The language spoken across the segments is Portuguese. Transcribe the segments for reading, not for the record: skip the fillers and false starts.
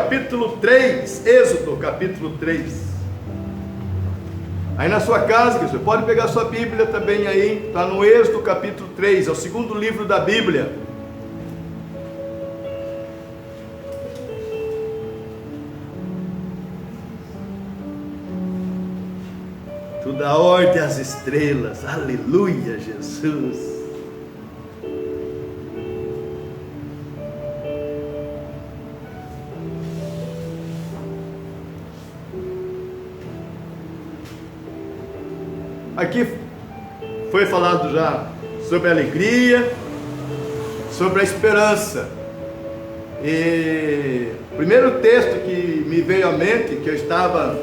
capítulo 3, Êxodo, capítulo 3. Aí na sua casa, você pode pegar sua Bíblia também aí, está no Êxodo, capítulo 3, é o segundo livro da Bíblia. Tu dá ordem às estrelas, aleluia, Jesus. Aqui foi falado já sobre a alegria, sobre a esperança. E o primeiro texto que me veio à mente, que eu estava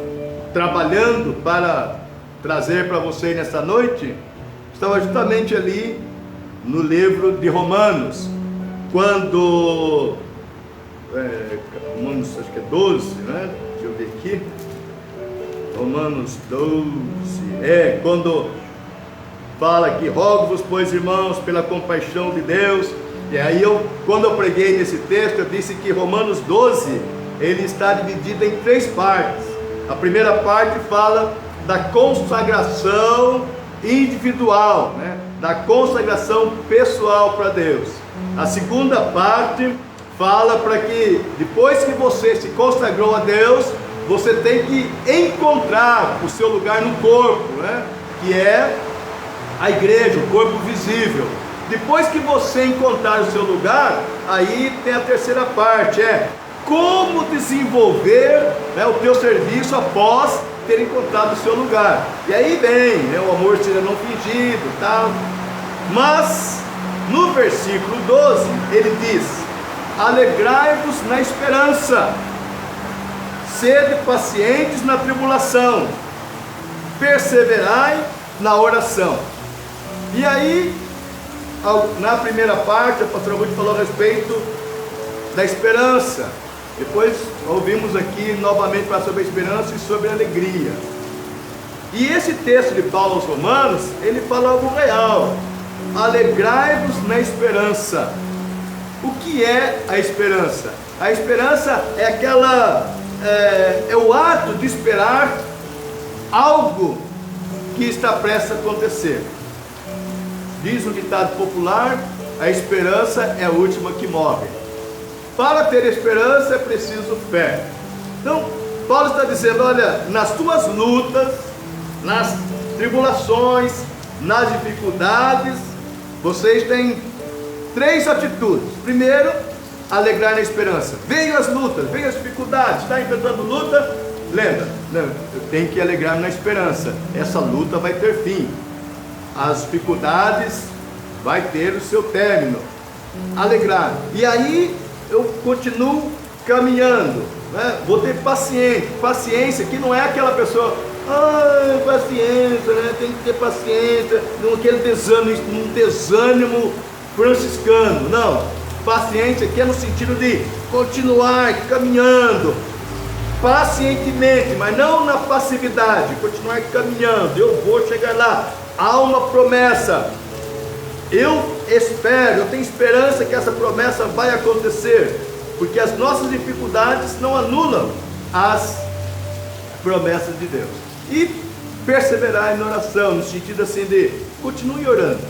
trabalhando para trazer para você nessa noite, estava justamente ali no livro de Romanos, quando Romanos, acho que é 12, né? Deixa eu ver aqui. Romanos 12, quando fala que rogo-vos, pois irmãos, pela compaixão de Deus. E aí quando eu preguei nesse texto, eu disse que Romanos 12, ele está dividido em 3 partes. A primeira parte fala da consagração individual, né? Da consagração pessoal para Deus. A segunda parte fala para que depois que você se consagrou a Deus, você tem que encontrar o seu lugar no corpo, né? Que é a igreja, o corpo visível. Depois que você encontrar o seu lugar, aí tem a terceira parte, como desenvolver, né, o teu serviço após ter encontrado o seu lugar. E aí vem, né, o amor seja não fingido, tal. Mas no versículo 12 ele diz: alegrai-vos na esperança, sede pacientes na tribulação, perseverai na oração. E aí, na primeira parte, a pastora Ruth falou a respeito da esperança. Depois ouvimos aqui novamente falar sobre a esperança e sobre a alegria. E esse texto de Paulo aos Romanos, ele fala algo real: alegrai-vos na esperança. O que é a esperança? A esperança é é o ato de esperar algo que está prestes a acontecer. Diz um ditado popular: a esperança é a última que morre. Para ter esperança é preciso fé. Então Paulo está dizendo: olha, nas tuas lutas, nas tribulações, nas dificuldades, vocês têm 3 atitudes. Primeiro, alegrar na esperança. Veio as lutas, veio as dificuldades, está enfrentando luta, lembra, eu tenho que alegrar na esperança. Essa luta vai ter fim, as dificuldades vai ter o seu término. Alegrar. E aí eu continuo caminhando, né? Vou ter paciência, que não é aquela pessoa, paciência, né? Tem que ter paciência, não aquele desânimo franciscano, não. Paciência aqui é no sentido de continuar caminhando pacientemente, mas não na passividade. Continuar caminhando, eu vou chegar lá. Há uma promessa, eu espero, eu tenho esperança que essa promessa vai acontecer, porque as nossas dificuldades não anulam as promessas de Deus. E perseverar em oração, no sentido assim de continue orando,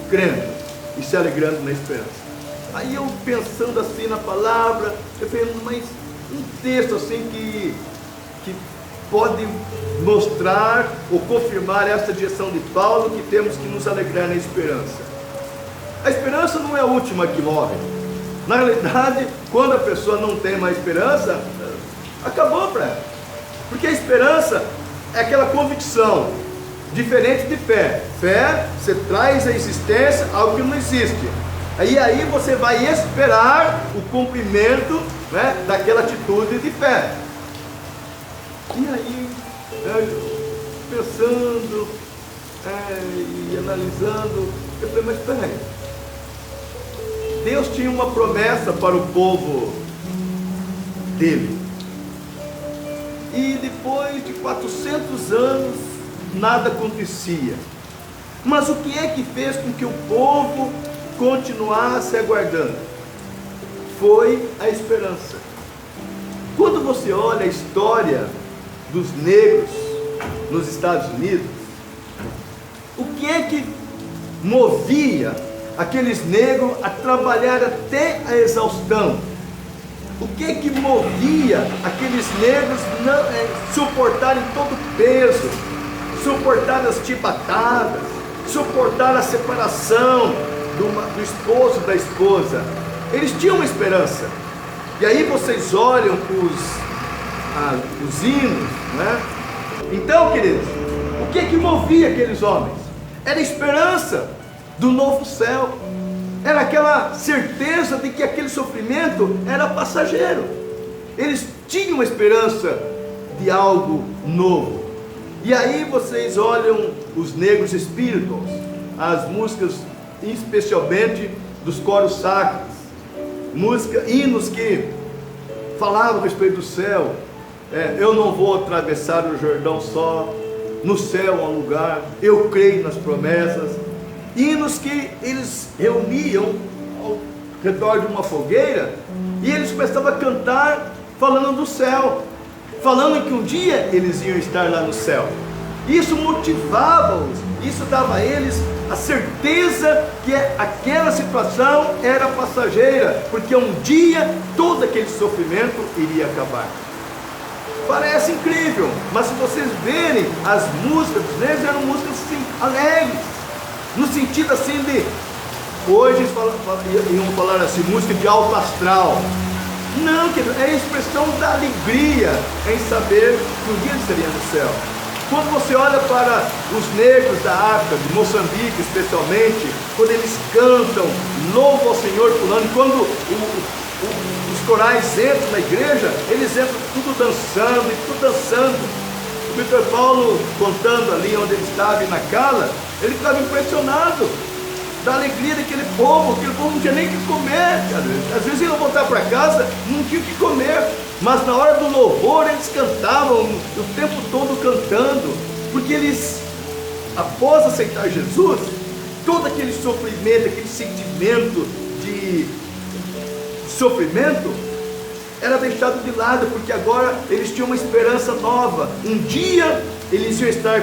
crendo e se alegrando na esperança. Aí eu pensando assim na palavra, eu pensando, mas um texto assim que pode mostrar ou confirmar essa direção de Paulo, que temos que nos alegrar na esperança. A esperança não é a última que morre. Na realidade, quando a pessoa não tem mais esperança, acabou para ela. Porque a esperança é aquela convicção, diferente de fé. Fé, você traz à existência algo que não existe. Aí você vai esperar o cumprimento, né, daquela atitude de fé. E aí, pensando e analisando, eu falei, mas espera aí, Deus tinha uma promessa para o povo dele, e depois de 400 anos nada acontecia. Mas o que é que fez com que o povo continuasse aguardando? Foi a esperança. você olha a história dos negros nos Estados Unidos, o que é que movia aqueles negros a trabalhar até a exaustão? O que é que movia aqueles negros a suportarem todo o peso, suportar as chibatadas, suportar a separação do esposo da esposa? Eles tinham uma esperança. E aí vocês olham os hinos, né? Então, queridos, o que é que movia aqueles homens? Era a esperança do novo céu, era aquela certeza de que aquele sofrimento era passageiro. Eles tinham uma esperança de algo novo. E aí vocês olham os negros espíritos, as músicas, especialmente dos coros sacros, hinos que falavam a respeito do céu. Eu não vou atravessar o Jordão só, no céu há um lugar, eu creio nas promessas. Hinos que eles reuniam ao redor de uma fogueira e eles começavam a cantar falando do céu, falando que um dia eles iam estar lá no céu. Isso motivava-os, isso dava a eles a certeza que aquela situação era passageira, porque um dia todo aquele sofrimento iria acabar. Parece incrível, mas se vocês verem as músicas dos negros, eram músicas assim, alegres, no sentido assim de, hoje eles iam falar assim, música de alto astral. Não, é a expressão da alegria em saber que um dia eles seriam no céu. Quando você olha para os negros da África, de Moçambique especialmente, quando eles cantam, louvo ao Senhor pulando, quando os corais entram na igreja, eles entram tudo dançando. O Vitor Paulo, contando ali onde ele estava, na Cala, ele ficava impressionado da alegria daquele povo. Aquele povo não tinha nem o que comer. Às vezes iam voltar para casa, não tinha o que comer, mas na hora do louvor eles cantavam o tempo todo cantando, porque eles, após aceitar Jesus, todo aquele sofrimento, aquele sentimento de sofrimento era deixado de lado, porque agora eles tinham uma esperança nova. Um dia eles iam estar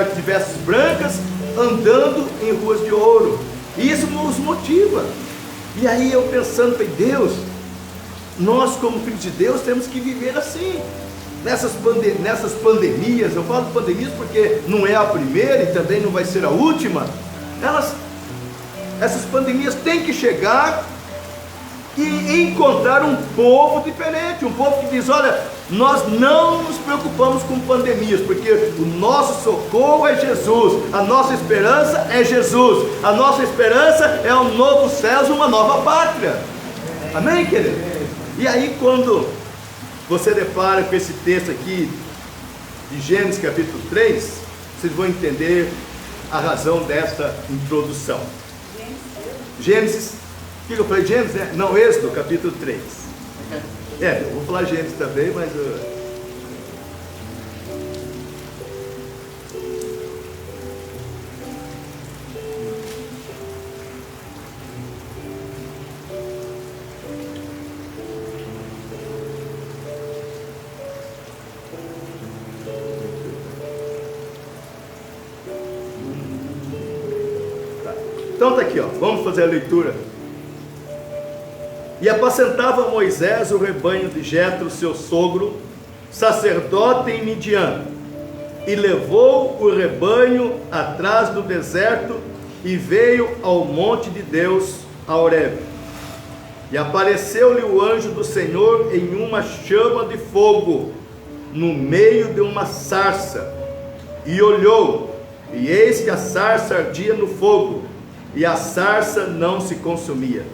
de vestes brancas, andando em ruas de ouro. E isso nos motiva. E aí eu pensando, Deus, nós como filhos de Deus temos que viver assim. Nessas pandemias, eu falo pandemias porque não é a primeira e também não vai ser a última. Essas pandemias têm que chegar e encontrar um povo diferente, um povo que diz, olha, nós não nos preocupamos com pandemias, porque o nosso socorro é Jesus, a nossa esperança é Jesus, a nossa esperança é um novo céu, uma nova pátria. Amém, querido? E aí quando você depara com esse texto aqui de Gênesis capítulo 3, vocês vão entender a razão dessa introdução. Gênesis, o que eu falei? Gênesis, né? Não, Êxodo capítulo 3. Eu vou falar Gênesis também, mas então está aqui, vamos fazer a leitura. E apacentava Moisés o rebanho de Jetro, seu sogro, sacerdote em Midian, e levou o rebanho atrás do deserto, e veio ao monte de Deus, a Horebe. E apareceu-lhe o anjo do Senhor em uma chama de fogo, no meio de uma sarça, e olhou, e eis que a sarça ardia no fogo, e a sarça não se consumia.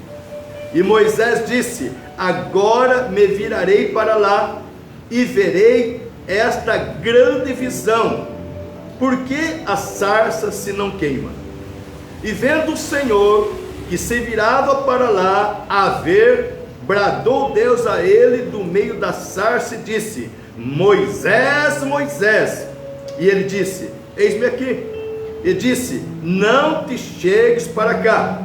E Moisés disse, agora me virarei para lá, e verei esta grande visão, porque a sarça se não queima. E vendo o Senhor, que se virava para lá a ver, bradou Deus a ele do meio da sarça e disse, Moisés, Moisés. E ele disse, eis-me aqui. E disse, não te chegues para cá,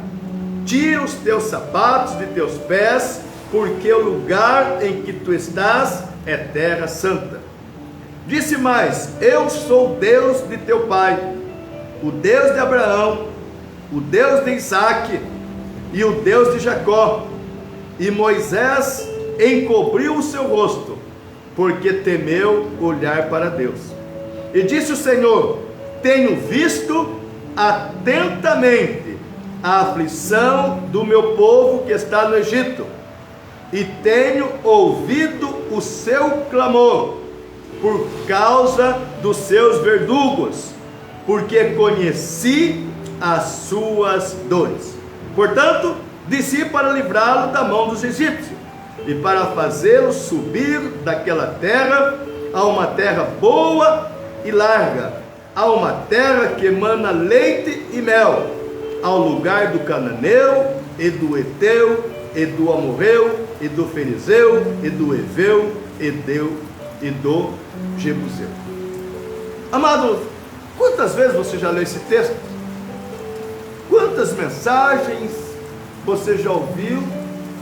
tira os teus sapatos de teus pés, porque o lugar em que tu estás é terra santa. Disse mais: eu sou Deus de teu pai, o Deus de Abraão, o Deus de Isaque e o Deus de Jacó. E Moisés encobriu o seu rosto, porque temeu olhar para Deus. E disse o Senhor: tenho visto atentamente a aflição do meu povo que está no Egito, e tenho ouvido o seu clamor por causa dos seus verdugos, porque conheci as suas dores. Portanto, desci para livrá-lo da mão dos egípcios, e para fazê-lo subir daquela terra a uma terra boa e larga, a uma terra que emana leite e mel, ao lugar do cananeu, e do Eteu, e do Amorreu, e do Ferizeu, e do Eveu, e do Jebuseu. Amado, quantas vezes você já leu esse texto? Quantas mensagens você já ouviu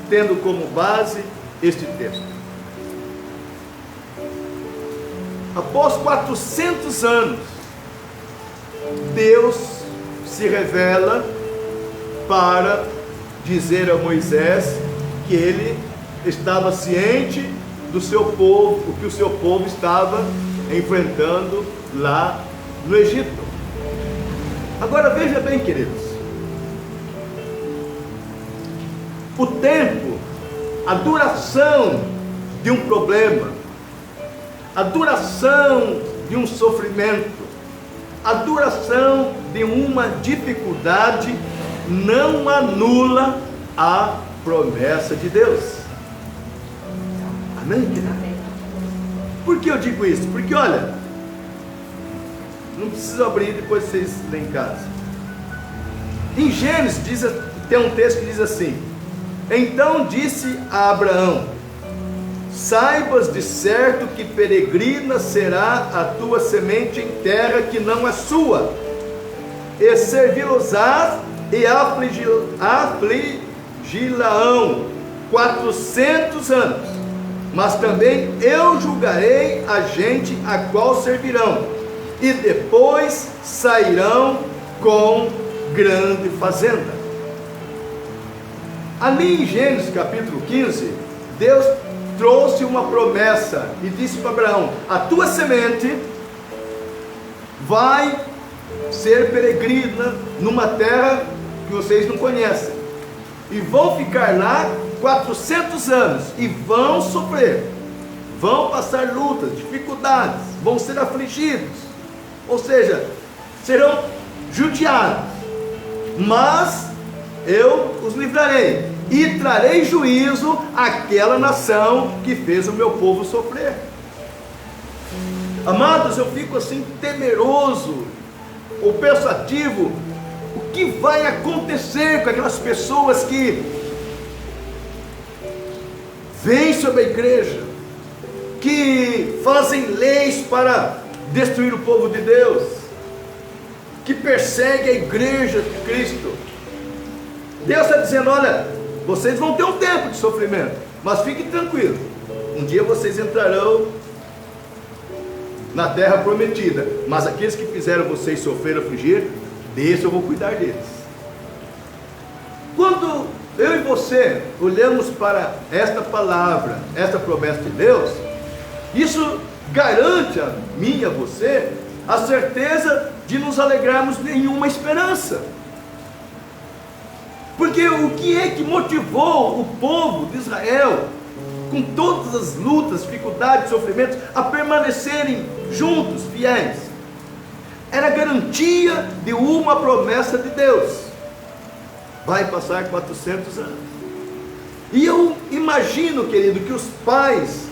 tendo como base este texto? Após 400 anos, Deus se revela para dizer a Moisés que ele estava ciente do seu povo, o que o seu povo estava enfrentando lá no Egito. Agora veja bem, queridos, o tempo, a duração de um problema, a duração de um sofrimento, a duração de uma dificuldade não anula a promessa de Deus. Amém, querido? Por que eu digo isso? Porque olha, não precisa abrir, depois vocês leem em casa. Em Gênesis tem um texto que diz assim: então disse a Abraão: saibas de certo que peregrina será a tua semente em terra que não é sua, e servi-los-ás e afligi-la-ão 400 anos, mas também eu julgarei a gente a qual servirão, e depois sairão com grande fazenda. Ali em Gênesis capítulo 15, Deus trouxe uma promessa e disse para Abraão: a tua semente vai ser peregrina numa terra que vocês não conhecem, e vão ficar lá 400 anos, e vão sofrer, vão passar lutas, dificuldades, vão ser afligidos, ou seja, serão judiados, mas eu os livrarei, e trarei juízo àquela nação que fez o meu povo sofrer. Amados, eu fico assim temeroso, ou pensativo, o que vai acontecer com aquelas pessoas que vêm sobre a igreja, que fazem leis para destruir o povo de Deus, que perseguem a igreja de Cristo. Deus está dizendo: olha, vocês vão ter um tempo de sofrimento, mas fiquem tranquilos, um dia vocês entrarão na terra prometida, mas aqueles que fizeram vocês sofrer, afligir, desse eu vou cuidar deles. Quando eu e você olhamos para esta palavra, esta promessa de Deus, isso garante a mim e a você a certeza de nos alegrarmos em uma esperança. Porque o que é que motivou o povo de Israel, com todas as lutas, dificuldades, sofrimentos, a permanecerem juntos, fiéis? Era a garantia de uma promessa de Deus. Vai passar 400 anos. E eu imagino, querido, que os pais,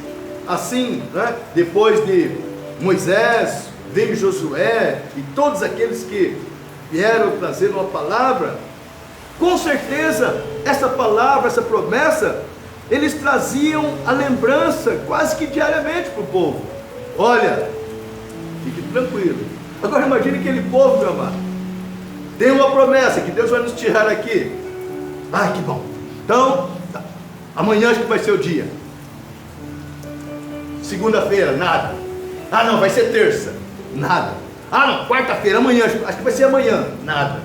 assim, né, depois de Moisés, vem Josué e todos aqueles que vieram trazer uma palavra, com certeza essa palavra, essa promessa, eles traziam a lembrança quase que diariamente para o povo. Olha, fique tranquilo. Agora imagine aquele povo, meu amado, tem uma promessa que Deus vai nos tirar aqui. Ah, que bom. Então, tá. Amanhã acho que vai ser o dia. Segunda-feira, nada. Ah não, vai ser terça, nada. Ah não, quarta-feira, amanhã, acho que vai ser amanhã, nada.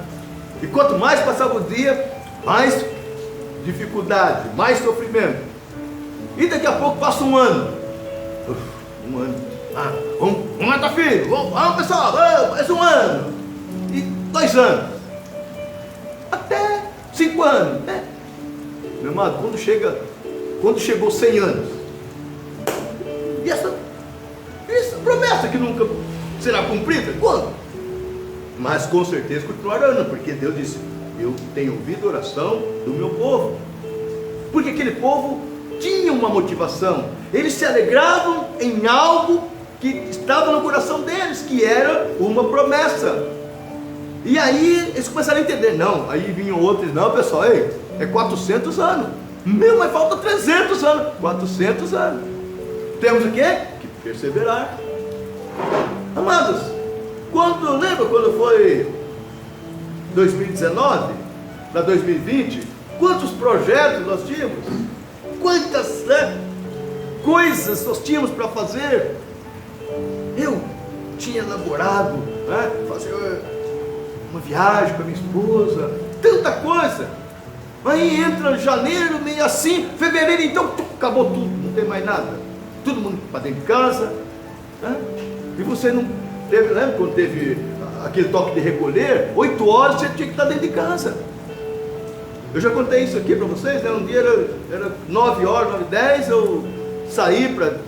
E quanto mais passava o dia, mais dificuldade, mais sofrimento. E daqui a pouco passa um ano. Um ano. Ah, vamos lá, tá filho, vamos pessoal, mais um ano. E 2 anos. Até 5 anos, né? Meu amado, quando chegou 100 anos, e essa promessa que nunca será cumprida, quando? Mas com certeza continuará, porque Deus disse: eu tenho ouvido a oração do meu povo. Porque aquele povo tinha uma motivação, eles se alegravam em algo que estava no coração deles, que era uma promessa. E aí eles começaram a entender, não, aí vinham outros, não pessoal, ei, é 400 anos, meu, mas falta 300 anos, 400 anos, temos o quê? Que perseverar. Amados, lembra quando foi 2019 para 2020, quantos projetos nós tínhamos, quantas coisas nós tínhamos para fazer. Eu tinha elaborado, fazer uma viagem com a minha esposa, tanta coisa. Aí entra janeiro, meio assim, fevereiro, então acabou tudo, não tem mais nada, todo mundo para dentro de casa, e você não teve, lembra quando teve aquele toque de recolher, 8 horas você tinha que estar dentro de casa. Eu já contei isso aqui para vocês, né? Um dia era 9 horas, 9h10, eu saí para...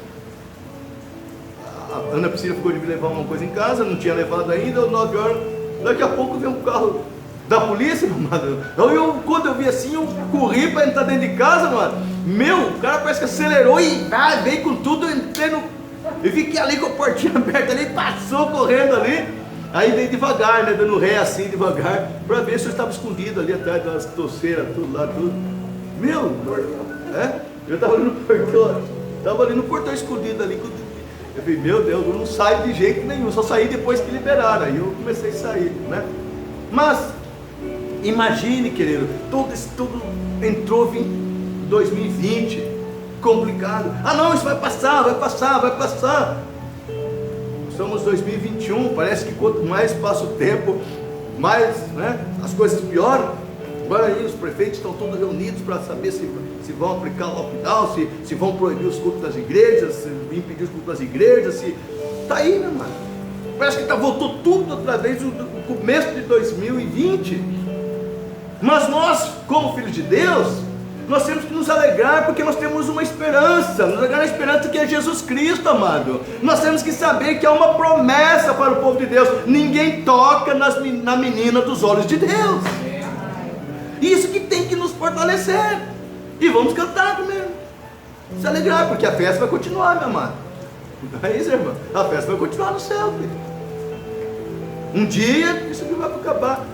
A Ana Priscila ficou de me levar uma coisa em casa, não tinha levado ainda, 9 horas, daqui a pouco veio um carro da polícia, mano. Quando eu vi assim, eu corri para entrar dentro de casa, mano. O cara parece que acelerou e veio com tudo, eu entrei no... Eu fiquei ali com a portinha aberta ali, passou correndo ali. Aí veio devagar, né, dando ré assim, devagar, para ver se eu estava escondido ali atrás das torceiras, tudo lá, tudo. Eu estava ali no portão escondido ali. Eu falei, meu Deus, eu não saio de jeito nenhum, só saí depois que liberaram. Aí eu comecei a sair, né? Mas, imagine, querido, tudo entrou em 2020, complicado. Ah não, isso vai passar. Estamos em 2021, parece que quanto mais passa o tempo, mais, as coisas pioram. Agora aí os prefeitos estão todos reunidos para saber se vão aplicar lockdown, se vão proibir os cultos das igrejas, se impedir os cultos das igrejas, se... Está aí, meu irmão. Parece que voltou tudo outra vez do começo de 2020. Mas nós, como filhos de Deus, nós temos que nos alegrar, porque nós temos uma esperança, nos alegrar na esperança que é Jesus Cristo, amado. Nós temos que saber que há uma promessa para o povo de Deus. Ninguém toca na menina dos olhos de Deus. Isso que tem que nos fortalecer. E vamos cantar primeiro, se alegrar, porque a festa vai continuar, meu amado. Não é isso, irmão? A festa vai continuar no céu, filho. Um dia isso aqui vai acabar.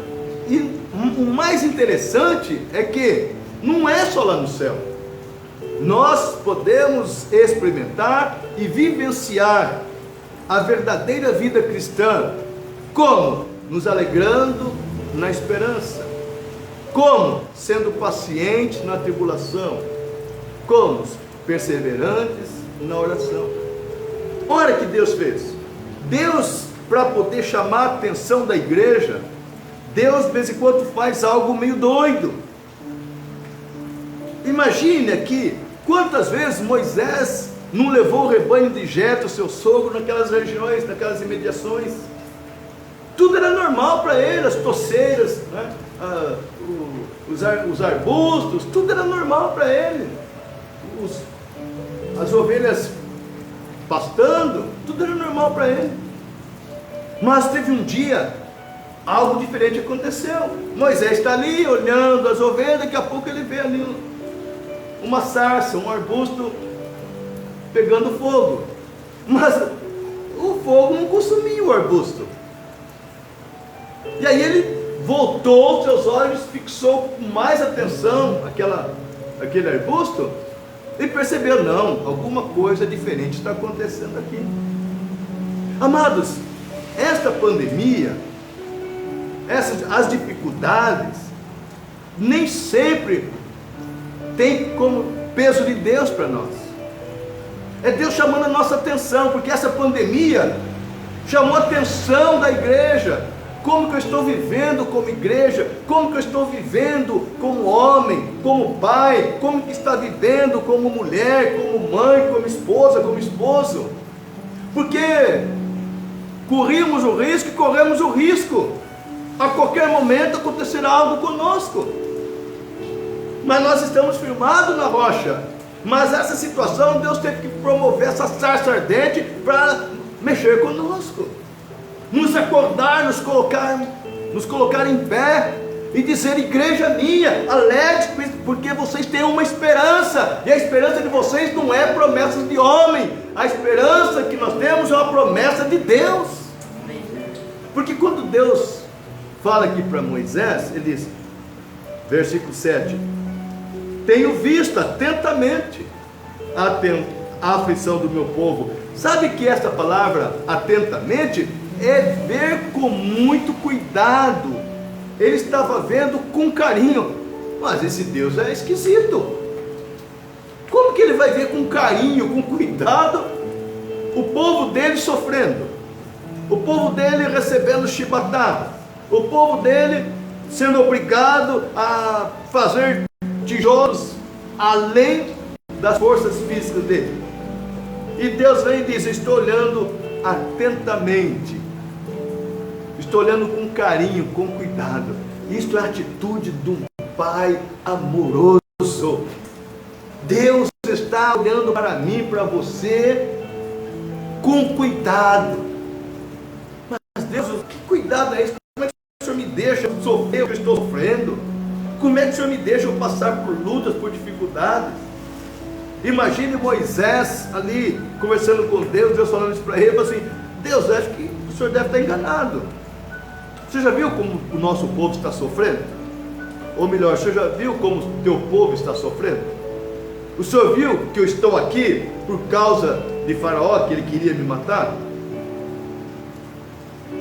E o mais interessante é que não é só lá no céu. Nós podemos experimentar e vivenciar a verdadeira vida cristã. Como? Nos alegrando na esperança. Como? Sendo pacientes na tribulação. Como? Perseverantes na oração. Olha o que Deus fez. Deus, para poder chamar a atenção da igreja, Deus de vez em quando faz algo meio doido. Imagine aqui, quantas vezes Moisés não levou o rebanho de Jetro, seu sogro, naquelas regiões, naquelas imediações. Tudo era normal para ele, as toceiras, os arbustos, tudo era normal para ele. As ovelhas pastando, tudo era normal para ele. Mas teve um dia, algo diferente aconteceu. Moisés está ali olhando as ovelhas, daqui a pouco ele vê ali uma sarça, um arbusto pegando fogo. Mas o fogo não consumia o arbusto. E aí ele voltou os seus olhos, fixou com mais atenção aquele arbusto e percebeu, não, alguma coisa diferente está acontecendo aqui. Amados, esta pandemia, as dificuldades, nem sempre tem como peso de Deus para nós. É Deus chamando a nossa atenção, porque essa pandemia chamou a atenção da igreja. Como que eu estou vivendo como igreja? Como que eu estou vivendo como homem, como pai? Como que está vivendo como mulher, como mãe, como esposa, como esposo? Porque corríamos o risco e corremos o risco. A qualquer momento acontecerá algo conosco. Mas nós estamos firmados na rocha. Mas essa situação, Deus teve que promover essa sarça ardente para mexer conosco, nos acordar, nos colocar em pé e dizer: igreja minha, alegre, porque vocês têm uma esperança, e a esperança de vocês não é promessas de homem, a esperança que nós temos é uma promessa de Deus. Porque quando Deus fala aqui para Moisés, ele diz, versículo 7, tenho visto atentamente a aflição do meu povo. Sabe que essa palavra atentamente é ver com muito cuidado. Ele estava vendo com carinho. Mas esse Deus é esquisito. Como que ele vai ver com carinho, com cuidado, o povo dele sofrendo, o povo dele recebendo chibatada, o povo dele sendo obrigado a fazer tijolos além das forças físicas dele? E Deus vem e diz: estou olhando atentamente, estou olhando com carinho, com cuidado. Isto é a atitude do Pai amoroso. Deus está olhando para mim, para você, com cuidado. Mas Deus, que cuidado é esse? Como é que o Senhor me deixa sofrer o que eu estou sofrendo? Como é que o Senhor me deixa eu passar por lutas, por dificuldades? Imagine Moisés ali, conversando com Deus, Deus falando isso para ele, assim: Deus, acho que o Senhor deve estar enganado. Você já viu como o nosso povo está sofrendo? Ou melhor, você já viu como o teu povo está sofrendo? O Senhor viu que eu estou aqui por causa de Faraó, que ele queria me matar?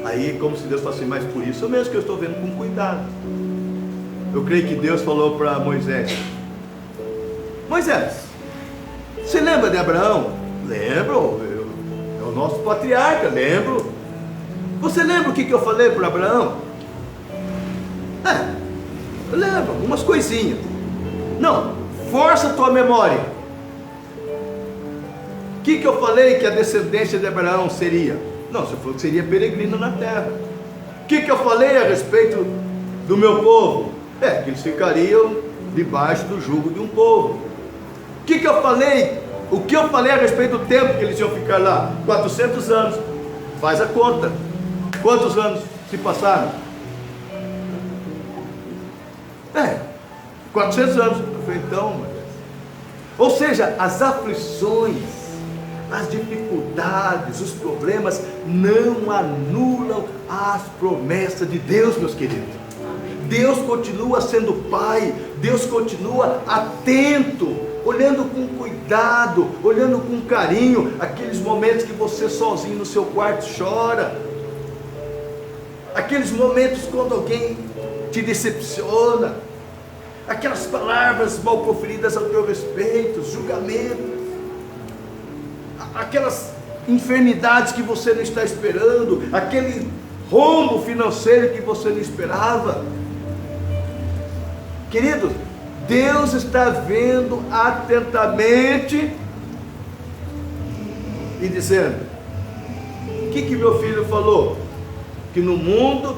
Aí, como se Deus falasse assim: mas por isso mesmo que eu estou vendo com cuidado. Eu creio que Deus falou para Moisés: Moisés, você lembra de Abraão? Lembro, é o nosso patriarca, lembro. Você lembra o que eu falei para Abraão? Eu lembro, algumas coisinhas. Não, força a tua memória. O que eu falei que a descendência de Abraão seria? Não, você falou que seria peregrino na terra. O que eu falei a respeito do meu povo? Que eles ficariam debaixo do jugo de um povo. O que eu falei? O que eu falei a respeito do tempo que eles iam ficar lá? 400 anos. Faz a conta. Quantos anos se passaram? 400 anos. Eu falei: então, ou seja, as aflições, as dificuldades, os problemas não anulam as promessas de Deus, meus queridos. Deus continua sendo Pai, Deus continua atento, olhando com cuidado, olhando com carinho, aqueles momentos que você sozinho no seu quarto chora, aqueles momentos quando alguém te decepciona, aquelas palavras mal proferidas ao teu respeito, julgamentos, aquelas enfermidades que você não está esperando, aquele rombo financeiro que você não esperava. Queridos, Deus está vendo atentamente e dizendo: o que meu filho falou? Que no mundo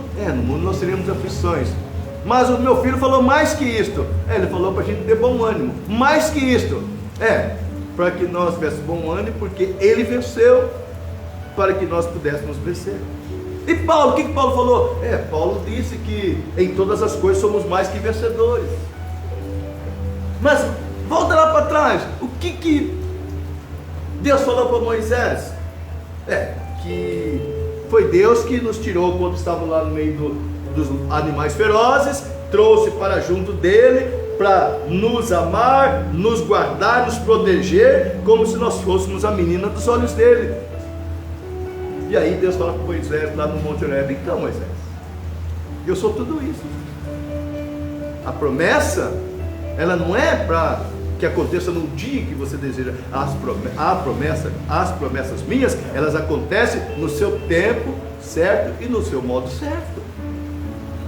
nós teremos aflições. Mas o meu filho falou mais que isto. Ele falou para a gente ter bom ânimo. Mais que isto. Para que nós tivéssemos bom ânimo, porque ele venceu, para que nós pudéssemos vencer. E Paulo, o que Paulo falou? Paulo disse que em todas as coisas somos mais que vencedores. Mas volta lá para trás. O que Deus falou para Moisés? Que foi Deus que nos tirou quando estávamos lá no meio dos animais ferozes, trouxe para junto dele, para nos amar, nos guardar, nos proteger, como se nós fôssemos a menina dos olhos dele. E aí Deus fala para Moisés lá no Monte Horebe: então, Moisés, eu sou tudo isso. A promessa, ela não é para que aconteça no dia que você deseja. As promessas minhas, elas acontecem no seu tempo certo e no seu modo certo.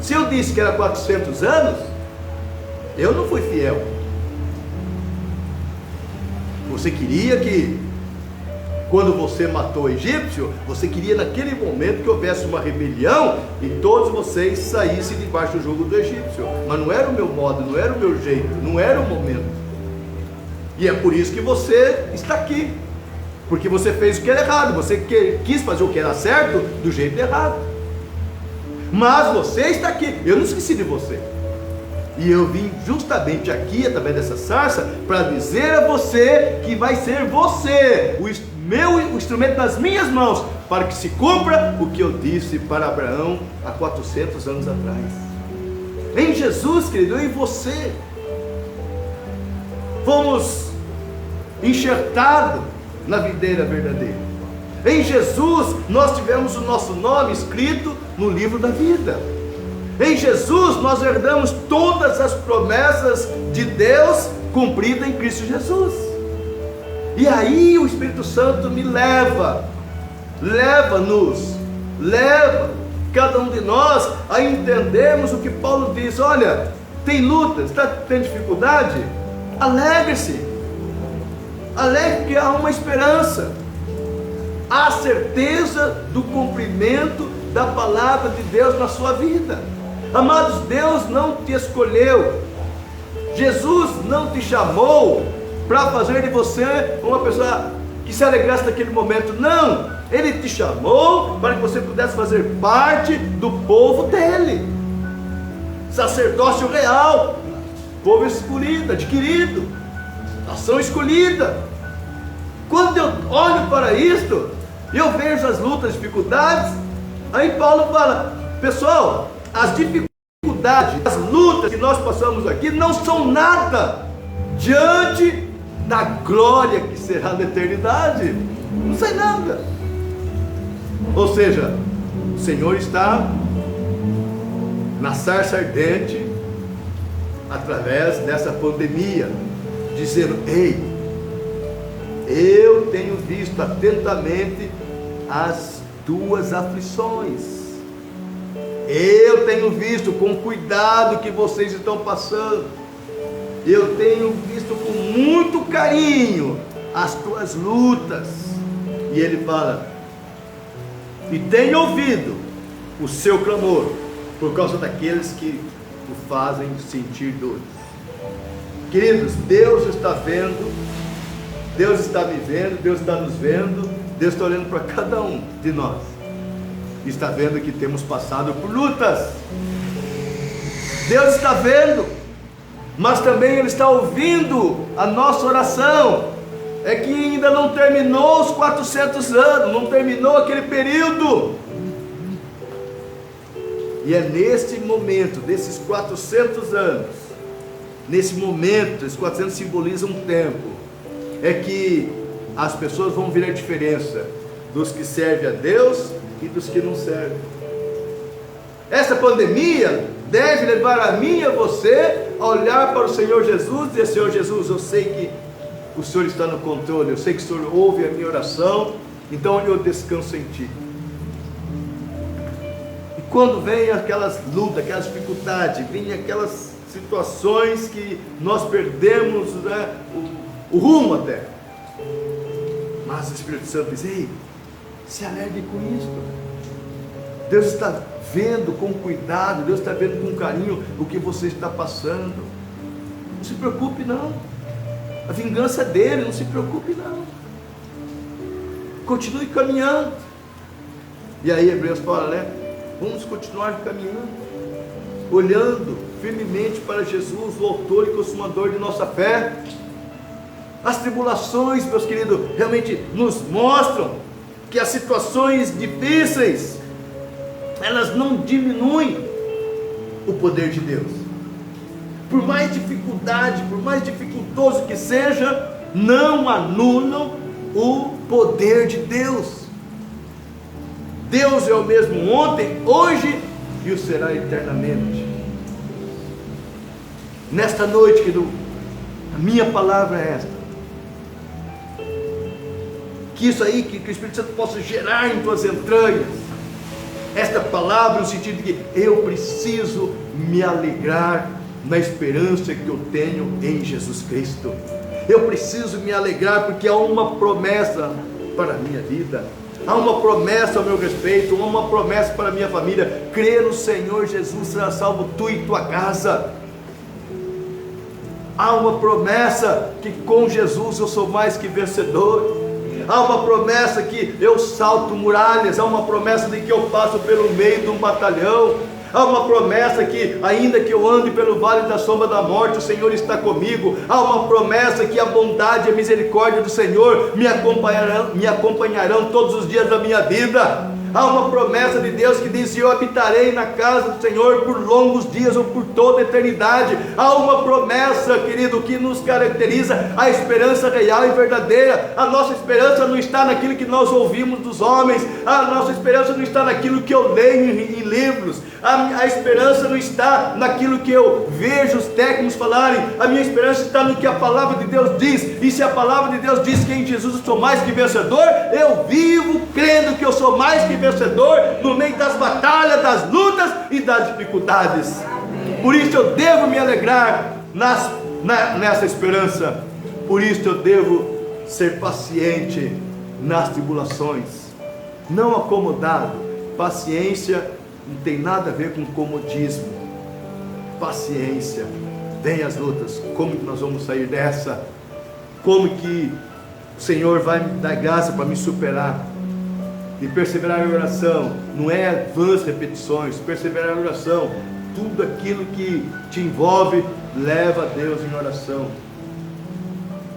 Se eu disse que era 400 anos, eu não fui fiel. Você queria que, quando você matou o egípcio, você queria naquele momento que houvesse uma rebelião e todos vocês saíssem debaixo do jugo do egípcio. Mas não era o meu modo, não era o meu jeito, não era o momento. E é por isso que você está aqui. Porque você fez o que era errado, você quis fazer o que era certo do jeito errado. Mas você está aqui, eu não esqueci de você. E eu vim justamente aqui, através dessa sarça, para dizer a você que vai ser você, o instrumento nas minhas mãos, para que se cumpra o que eu disse para Abraão há 400 anos atrás. Em Jesus, querido, eu e você fomos enxertados na videira verdadeira. Em Jesus nós tivemos o nosso nome escrito no livro da vida. Em Jesus nós herdamos todas as promessas de Deus cumpridas em Cristo Jesus. E aí o Espírito Santo me leva cada um de nós a entendermos o que Paulo diz. Olha, tem lutas, tem dificuldade? Alegre-se, que há uma esperança, há certeza do cumprimento da palavra de Deus na sua vida. Amados, Deus não te escolheu, Jesus não te chamou para fazer de você uma pessoa que se alegrasse naquele momento. Não, Ele te chamou para que você pudesse fazer parte do povo dele, sacerdócio real, povo escolhido, adquirido, nação escolhida. Quando eu olho para isto, eu vejo as lutas, as dificuldades. Aí Paulo fala: pessoal, as dificuldades, as lutas que nós passamos aqui não são nada diante da glória que será na eternidade. Não sei nada. Ou seja, o Senhor está na sarça ardente, através dessa pandemia, dizendo: ei, eu tenho visto atentamente as tuas aflições, eu tenho visto com cuidado que vocês estão passando, eu tenho visto com muito carinho as tuas lutas. E ele fala: e tenho ouvido o seu clamor por causa daqueles que o fazem sentir dores. Queridos, Deus está vendo, Deus está me vendo, Deus está nos vendo, Deus está olhando para cada um de nós, está vendo que temos passado por lutas. Deus está vendo, mas também Ele está ouvindo a nossa oração. É que ainda não terminou os 400 anos, não terminou aquele período. E é nesse momento, desses 400 anos, nesse momento, esses 400 simbolizam um tempo, é que as pessoas vão ver a diferença dos que servem a Deus e dos que não servem. Essa pandemia deve levar a mim e a você a olhar para o Senhor Jesus e dizer: Senhor Jesus, eu sei que o Senhor está no controle, eu sei que o Senhor ouve a minha oração, então eu descanso em Ti. E quando vem aquelas lutas, aquelas dificuldades, vem aquelas situações que nós perdemos, né, o rumo até, mas o Espírito Santo diz: ei, se alegre com isso. Deus está vendo com cuidado, Deus está vendo com carinho o que você está passando. Não se preocupe não, a vingança é dele, não se preocupe não, continue caminhando. E aí Hebreus fala, né, vamos continuar caminhando, olhando firmemente para Jesus, o autor e consumador de nossa fé. As tribulações, meus queridos, realmente nos mostram que as situações difíceis, elas não diminuem o poder de Deus. Por mais dificuldade, por mais dificultoso que seja, não anulam o poder de Deus. Deus é o mesmo ontem, hoje e o será eternamente. Nesta noite, querido, A minha palavra é esta. Que isso aí, que o Espírito Santo possa gerar em tuas entranhas esta palavra, no sentido de que eu preciso me alegrar na esperança que eu tenho em Jesus Cristo. Eu preciso me alegrar porque há uma promessa para a minha vida, há uma promessa ao meu respeito, há uma promessa para a minha família. Crê no Senhor Jesus, será salvo tu e tua casa. Há uma promessa que com Jesus eu sou mais que vencedor. Há uma promessa que eu salto muralhas. Há uma promessa de que eu passo pelo meio de um batalhão. Há uma promessa que ainda que eu ande pelo vale da sombra da morte, o Senhor está comigo. Há uma promessa que a bondade e a misericórdia do Senhor me acompanharão todos os dias da minha vida. Há uma promessa de Deus que diz: eu habitarei na casa do Senhor por longos dias ou por toda a eternidade. Há uma promessa, querido, que nos caracteriza a esperança real e verdadeira. A nossa esperança não está naquilo que nós ouvimos dos homens. A nossa esperança não está naquilo que eu leio em livros. A esperança não está naquilo que eu vejo os técnicos falarem. A minha esperança está no que a palavra de Deus diz. E se a palavra de Deus diz que em Jesus eu sou mais que vencedor, eu vivo crendo que eu sou mais que vencedor no meio das batalhas, das lutas e das dificuldades. Por isso eu devo me alegrar nessa esperança. Por isso eu devo ser paciente nas tribulações, não acomodado. Paciência não tem nada a ver com comodismo. Paciência. Vem as lutas. Como que nós vamos sair dessa? Como que o Senhor vai me dar graça para me superar? E perseverar em oração não é vãs repetições. Perseverar em oração, tudo aquilo que te envolve, leva a Deus em oração.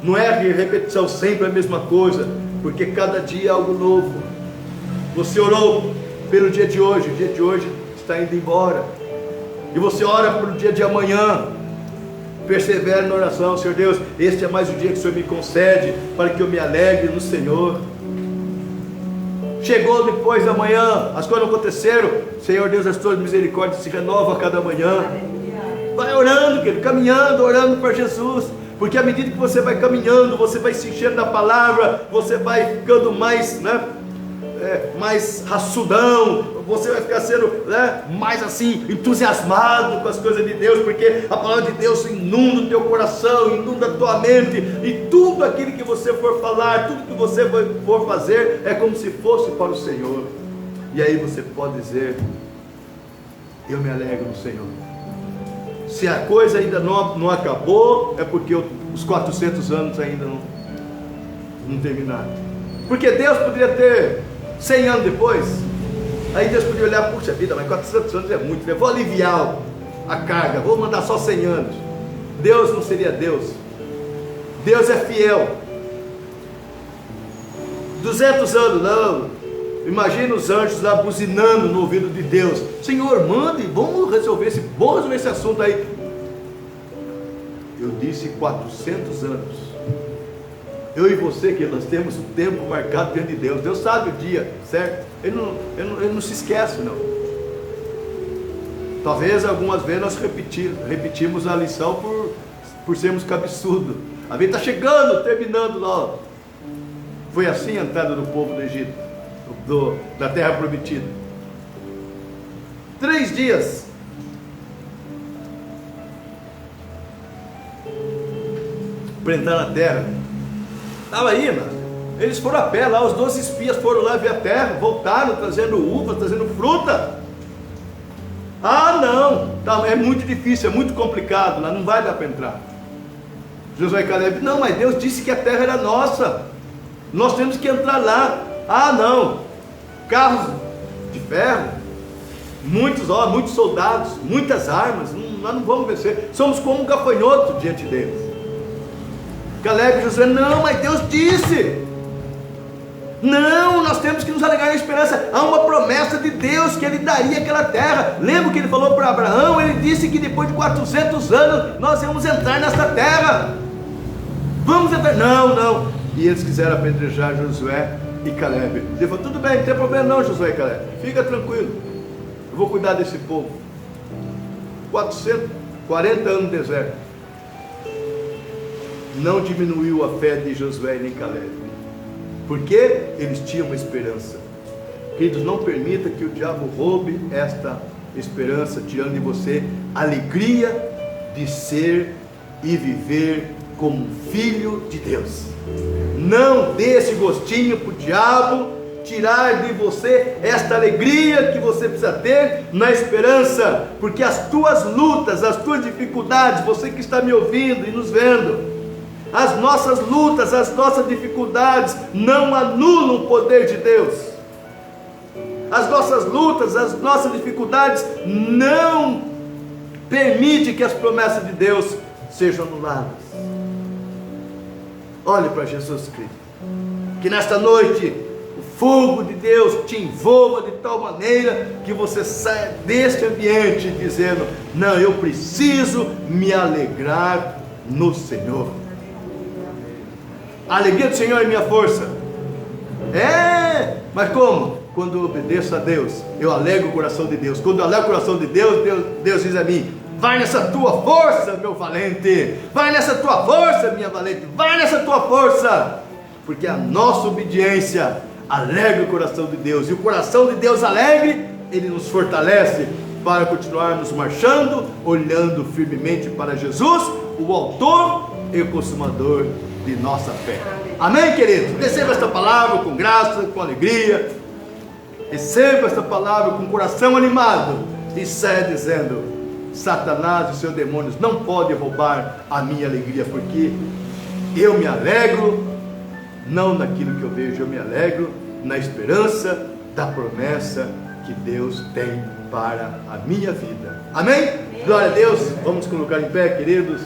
Não é repetição sempre a mesma coisa, porque cada dia é algo novo. Você orou pelo dia de hoje, o dia de hoje está indo embora, e você ora pelo dia de amanhã. Persevere na oração: Senhor Deus, este é mais um dia que o Senhor me concede, para que eu me alegre no Senhor. Chegou depois da manhã, as coisas não aconteceram, Senhor Deus, as tuas misericórdias se renovam a cada manhã. Vai orando, querido, caminhando, orando para Jesus, porque à medida que você vai caminhando, você vai se enchendo da palavra, você vai ficando mais, mais raçudão, você vai ficar sendo, mais assim, entusiasmado com as coisas de Deus, porque a palavra de Deus inunda o teu coração, inunda a tua mente, e tudo aquilo que você for falar, tudo que você for fazer, é como se fosse para o Senhor. E aí você pode dizer: eu me alegro no Senhor. Se a coisa ainda não acabou, é porque os 400 anos ainda não terminaram. Porque Deus poderia ter 100 anos depois, aí Deus podia olhar: puxa vida, mas 400 anos é muito, eu vou aliviar a carga, vou mandar só 100 anos. Deus não seria Deus. Deus é fiel. 200 anos não. Imagina os anjos lá buzinando no ouvido de Deus: Senhor, mande, vamos resolver esse assunto aí. Eu disse 400 anos. Eu e você, que nós temos o tempo marcado diante de Deus. Deus sabe o dia, certo? Ele não se esquece, não. Talvez algumas vezes nós repetimos a lição por sermos cabeçudos. A vida está chegando, terminando lá. Foi assim a entrada do povo do Egito, da terra prometida. 3 dias. Para entrar na terra. Estava aí, mano. Eles foram a pé lá, os 12 espias foram lá ver a terra, voltaram trazendo uva, trazendo fruta. Ah, não, tá, é muito difícil, é muito complicado, lá não vai dar para entrar. Josué e Caleb: não, mas Deus disse que a terra era nossa, nós temos que entrar lá. Ah, não, carros de ferro, muitos homens, muitos soldados, muitas armas, nós não vamos vencer, somos como um gafanhoto diante deles. Caleb e Josué: não, mas Deus disse. Não, nós temos que nos alegrar na esperança. Há uma promessa de Deus que Ele daria aquela terra. Lembra que Ele falou para Abraão? Ele disse que depois de 400 anos nós íamos entrar nessa terra. Vamos entrar. Não. E eles quiseram apedrejar Josué e Caleb. Ele falou: tudo bem, não tem problema não, Josué e Caleb, fica tranquilo, eu vou cuidar desse povo. 440 anos no deserto. não diminuiu a fé de Josué nem Caleb, porque eles tinham uma esperança. Queridos, não permita que o diabo roube esta esperança, tirando de você a alegria de ser e viver como um filho de Deus. Não dê esse gostinho para o diabo tirar de você esta alegria que você precisa ter na esperança, porque as tuas lutas, as tuas dificuldades, você que está me ouvindo e nos vendo, as nossas lutas, as nossas dificuldades não anulam o poder de Deus. As nossas lutas, as nossas dificuldades não permitem que as promessas de Deus sejam anuladas. Olhe para Jesus Cristo, que nesta noite o fogo de Deus te envolva de tal maneira que você saia deste ambiente dizendo: não, eu preciso me alegrar no Senhor. A alegria do Senhor é minha força. Mas como? Quando eu obedeço a Deus, eu alegro o coração de Deus. Quando eu alegro o coração de Deus, Deus diz a mim: vai nessa tua força, meu valente. Vai nessa tua força, minha valente. Vai nessa tua força. Porque a nossa obediência alegra o coração de Deus. E o coração de Deus alegre, ele nos fortalece para continuarmos marchando, olhando firmemente para Jesus, o autor e o consumador de nossa fé. Amém, queridos? Receba esta palavra com graça, com alegria. Receba esta palavra com o coração animado e saia dizendo: Satanás e seus demônios não podem roubar a minha alegria, porque eu me alegro não naquilo que eu vejo, eu me alegro na esperança da promessa que Deus tem para a minha vida. Amém? Glória a Deus. Vamos colocar em pé, queridos.